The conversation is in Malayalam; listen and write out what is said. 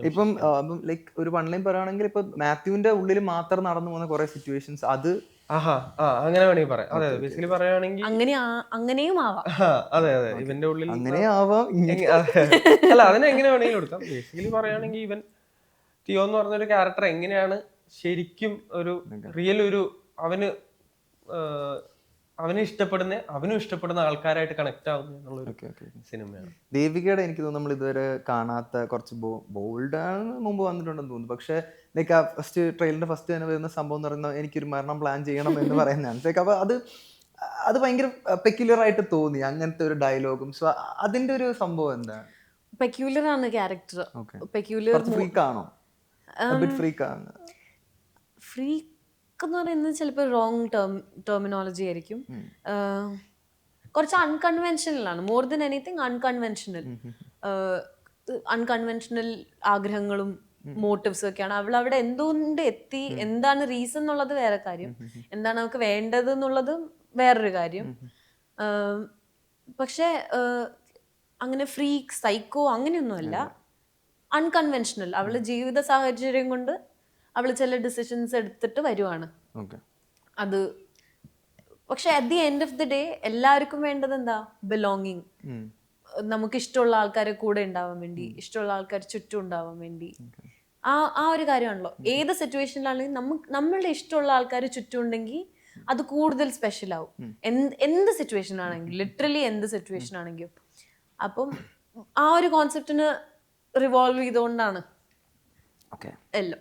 ഇപ്പം ലൈക്ക് ഒരു വൺ ലൈൻ പറയുകയാണെങ്കിൽ ഇപ്പൊ മാത്യുവിന്റെ ഉള്ളിൽ മാത്രം നടന്നു പോകുന്ന കുറെ സിറ്റുവേഷൻസ് അത് അങ്ങനെ വേണമെങ്കിൽ പറയാം. അതെ, ബേസിക്കലി പറയുകയാണെങ്കിൽ അങ്ങനെയും ആവാം. അതെ ഇവന്റെ ഉള്ളിൽ അങ്ങനെ ആവാം. അല്ല, അതിനെ എങ്ങനെ വേണമെങ്കിലും കൊടുക്കാം. ബേസിക്കലി പറയുകയാണെങ്കിൽ ഇവൻ ടിയോ എന്ന് പറഞ്ഞൊരു ക്യാരക്ടർ എങ്ങനെയാണ് ശരിക്കും ഒരു റിയൽ ഒരു അവന് അവനും ഇഷ്ടപ്പെടുന്ന ആൾക്കാരായിട്ട് കണക്ട് ആവുന്ന എന്നുള്ളൊരു സിനിമയാണ്. ദേവികയുടെ എനിക്ക് തോന്നുന്നു നമ്മൾ ഇതുവരെ കാണാത്ത കുറച്ച് ബോൾഡ് ആണ് മുമ്പ് വന്നിട്ടുണ്ടെന്ന് തോന്നുന്നു. പക്ഷെ ലൈക്ക് ആ ഫസ്റ്റ് ട്രെയിലറിന്റെ ഫസ്റ്റ് തന്നെ വരുന്ന സംഭവം എന്ന് പറയുന്നത് എനിക്കൊരു മരണം പ്ലാൻ ചെയ്യണം എന്ന് പറയുന്നതാണ്. ലൈക്ക് അപ്പൊ അത് ഭയങ്കര പെക്യുലർ ആയിട്ട് തോന്നി അങ്ങനത്തെ ഒരു ഡയലോഗും. സോ അതിന്റെ ഒരു സംഭവം എന്താണ്? പെക്യുലർ ആണ് ക്യാരക്ടർ. പെക്യുലർ ഫ്രീക്ക് ആണോ? ഫ്രീക്ക് എന്ന് പറയുന്നത് ചിലപ്പോൾ റോങ് ടെർമിനോളജി ആയിരിക്കും. കുറച്ച് അൺകൺവെൻഷണൽ ആണ്. മോർ ദൻ എനിത്തിങ് അൺകൺവെൻഷണൽ ആഗ്രഹങ്ങളും മോട്ടീവ്സും ഒക്കെയാണ്. അവൾ അവിടെ എന്തുകൊണ്ട് എത്തി, എന്താണ് റീസൺ എന്നുള്ളത് വേറെ കാര്യം, എന്താണ് അവൾക്ക് വേണ്ടത് എന്നുള്ളത് വേറൊരു കാര്യം. പക്ഷെ അങ്ങനെ ഫ്രീക്ക് സൈക്കോ അങ്ങനെയൊന്നുമല്ല. അൺകൺവെൻഷണൽ. അവളുടെ ജീവിത സാഹചര്യം കൊണ്ട് അവൾ ചില ഡിസിഷൻസ് എടുത്തിട്ട് വരുവാണ്. അത് പക്ഷെ at the end of the day എല്ലാവർക്കും വേണ്ടത് എന്താ? ബിലോങ്ങിങ്. നമുക്ക് ഇഷ്ടമുള്ള ആൾക്കാരെ കൂടെ ഉണ്ടാവാൻ വേണ്ടി, ഇഷ്ടമുള്ള ആൾക്കാർ ചുറ്റും ഉണ്ടാവാൻ വേണ്ടി. ആ ഒരു കാര്യമാണല്ലോ. ഏത് സിറ്റുവേഷനിലാണെങ്കിലും നമ്മളുടെ ഇഷ്ടമുള്ള ആൾക്കാർ ചുറ്റും ഉണ്ടെങ്കിൽ അത് കൂടുതൽ സ്പെഷ്യൽ ആവും. എന്ത് സിറ്റുവേഷൻ ആണെങ്കിലും, ലിറ്ററലി എന്ത് സിറ്റുവേഷൻ ആണെങ്കിലും. അപ്പം ആ ഒരു കോൺസെപ്റ്റിന് റിവോൾവ് ചെയ്തുകൊണ്ടാണ് എല്ലാം.